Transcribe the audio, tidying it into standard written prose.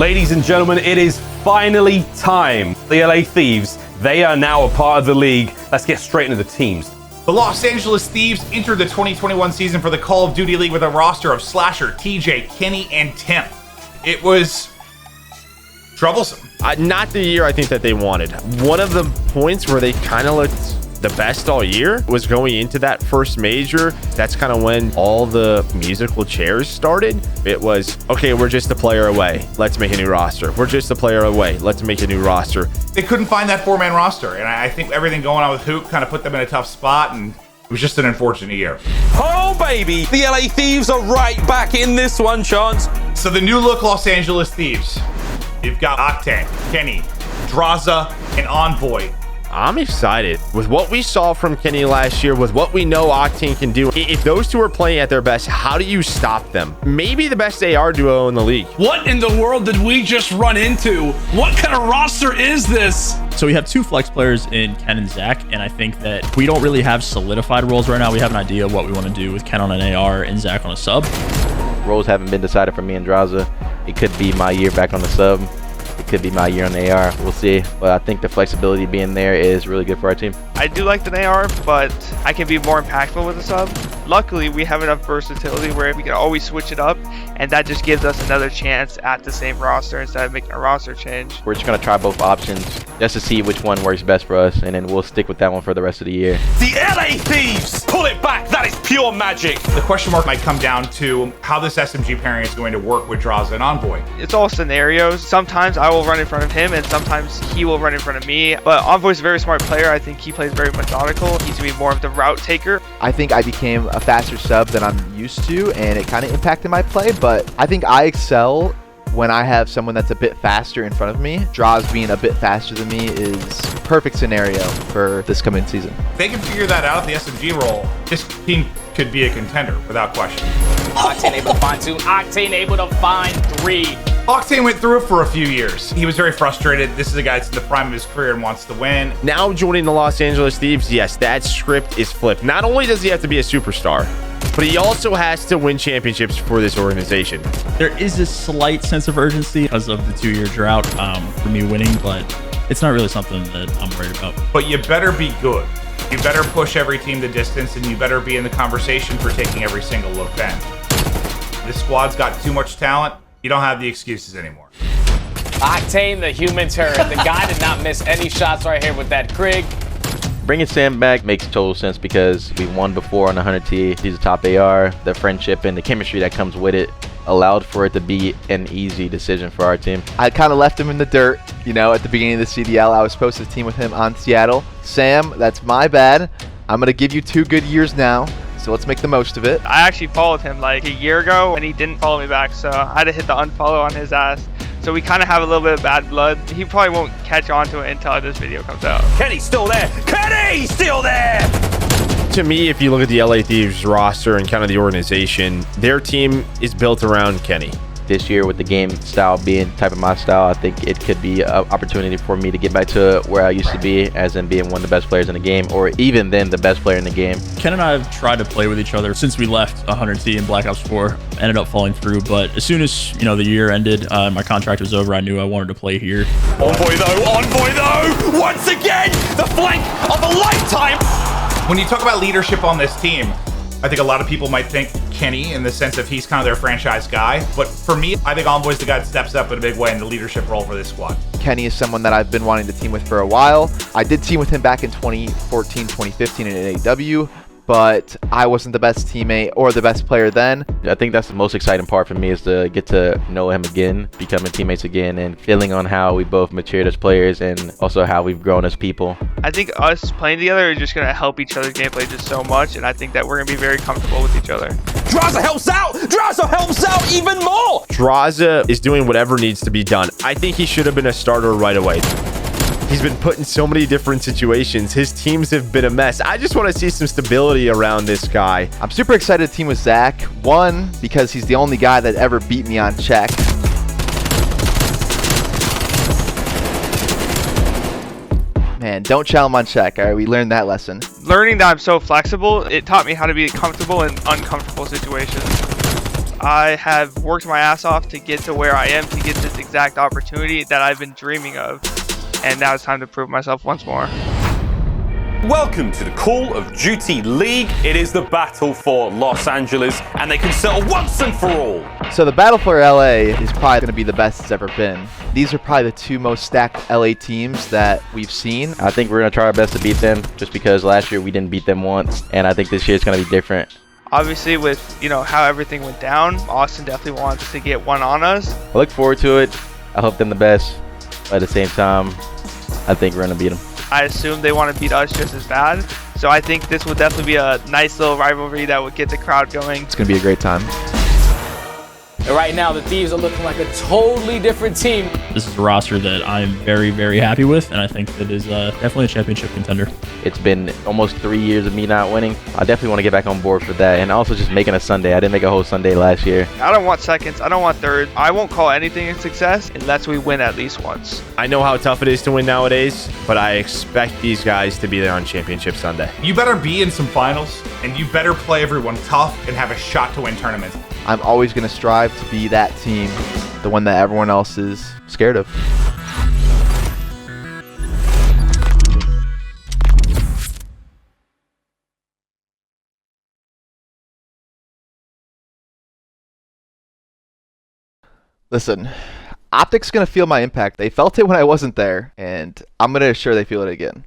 Ladies and gentlemen, it is finally time. The LA Thieves, they are now a part of the league. Let's get straight into the teams. The Los Angeles Thieves entered the 2021 season for the Call of Duty League with a roster of Slasher, TJ, Kenny, and Tim. It was troublesome. Not the year I think that they wanted. One of the points where they kind of looked the best all year was going into that first major. That's kind of when all the musical chairs started. It was, okay, we're just a player away. Let's make a new roster. We're just a player away. Let's make a new roster. They couldn't find that four-man roster, and I think everything going on with Hoop kind of put them in a tough spot, and it was just an unfortunate year. Oh, baby. The LA Thieves are right back in this one, Chance. So the new look Los Angeles Thieves. You've got Octane, Kenny, Drazah, and Envoy. I'm excited with what we saw from Kenny last year, with what we know Octane can do. If those two are playing at their best, how do you stop them? Maybe the best AR duo in the league. What in the world did we just run into? What kind of roster is this? So we have two flex players in Ken and Zack, and I think that we don't really have solidified roles right now. We have an idea of what we want to do with Ken on an AR and Zack on a sub. Roles haven't been decided for me and Drazah. It could be my year back on the sub. It could be my year on the AR. We'll see. But I think the flexibility being there is really good for our team. I do like the AR, but I can be more impactful with the sub. Luckily, we have enough versatility where we can always switch it up, and that just gives us another chance at the same roster instead of making a roster change. We're just going to try both options just to see which one works best for us, and then we'll stick with that one for the rest of the year. The LA Thieves! Pull it back! That is pure magic! The question mark might come down to how this SMG pairing is going to work with Drazah and Envoy. It's all scenarios. Sometimes I will run in front of him, and sometimes he will run in front of me. But Envoy's a very smart player. I think he plays very methodical. He's going to be more of the route taker. I think I became a faster sub than I'm used to, and it kind of impacted my play, but I think I excel when I have someone that's a bit faster in front of me. Draws being a bit faster than me is perfect scenario for this coming season. If they can figure that out at the SMG role, this team could be a contender without question. Octane able to find two. Octane able to find three. Octane went through it for a few years. He was very frustrated. This is a guy that's in the prime of his career and wants to win. Now joining the Los Angeles Thieves, yes, that script is flipped. Not only does he have to be a superstar, but he also has to win championships for this organization. There is a slight sense of urgency because of the 2-year drought for me winning, but it's not really something that I'm worried about. But you better be good. You better push every team the distance, and you better be in the conversation for taking every single look then. This squad's got too much talent. You don't have the excuses anymore. Octane, the human turret. The guy did not miss any shots right here with that Krieg. Bringing Sam back makes total sense because we won before on the 100T. He's a top AR. The friendship and the chemistry that comes with it allowed for it to be an easy decision for our team. I kind of left him in the dirt, you know, at the beginning of the CDL. I was supposed to team with him on Seattle. Sam, that's my bad. I'm going to give you 2 good years now, so let's make the most of it. I actually followed him like a year ago, and he didn't follow me back, so I had to hit the unfollow on his ass. So we kind of have a little bit of bad blood. He probably won't catch on to it until this video comes out. Kenny's still there! Kenny's still there! To me, if you look at the LA Thieves roster and kind of the organization, their team is built around Kenny. This year with the game style being type of my style, I think it could be an opportunity for me to get back to where I used to be, as in being one of the best players in the game, or even then the best player in the game. Ken and I have tried to play with each other since we left 100T in Black Ops 4. Ended up falling through, but as soon as the year ended, my contract was over, I knew I wanted to play here. Envoy though! Once again, the flank of a lifetime! When you talk about leadership on this team, I think a lot of people might think Kenny in the sense of he's kind of their franchise guy. But for me, I think Envoy's the guy that steps up in a big way in the leadership role for this squad. Kenny is someone that I've been wanting to team with for a while. I did team with him back in 2014, 2015 in AW, but I wasn't the best teammate or the best player then. I think that's the most exciting part for me, is to get to know him again, becoming teammates again, and feeling on how we both matured as players and also how we've grown as people. I think us playing together is just going to help each other's gameplay just so much, and I think that we're going to be very comfortable with each other. Drazah helps out! Drazah helps out even more! Drazah is doing whatever needs to be done. I think he should have been a starter right away. He's been put in so many different situations. His teams have been a mess. I just want to see some stability around this guy. I'm super excited to team with Zack. One, because he's the only guy that ever beat me on check. Man, don't chow him on check. All right, we learned that lesson. Learning that I'm so flexible, it taught me how to be comfortable in uncomfortable situations. I have worked my ass off to get to where I am, to get this exact opportunity that I've been dreaming of. And now it's time to prove myself once more. Welcome to the Call of Duty League. It is the battle for Los Angeles, and they can settle once and for all. So the battle for LA is probably going to be the best it's ever been. These are probably the two most stacked LA teams that we've seen. I think we're going to try our best to beat them just because last year we didn't beat them once, and I think this year it's going to be different. Obviously, with how everything went down, Austin definitely wants to get one on us. I look forward to it. I hope them the best, but at the same time, I think we're going to beat them. I assume they want to beat us just as bad. So I think this will definitely be a nice little rivalry that would get the crowd going. It's going to be a great time. And right now, the Thieves are looking like a totally different team. This is a roster that I'm very, very happy with, and I think that is definitely a championship contender. It's been almost 3 years of me not winning. I definitely want to get back on board for that, and also just making a Sunday. I didn't make a whole Sunday last year. I don't want seconds. I don't want third. I won't call anything a success unless we win at least once. I know how tough it is to win nowadays, but I expect these guys to be there on Championship Sunday. You better be in some finals, and you better play everyone tough and have a shot to win tournaments. I'm always going to strive to be that team, the one that everyone else is scared of. Listen, Optic's going to feel my impact. They felt it when I wasn't there, and I'm going to assure they feel it again.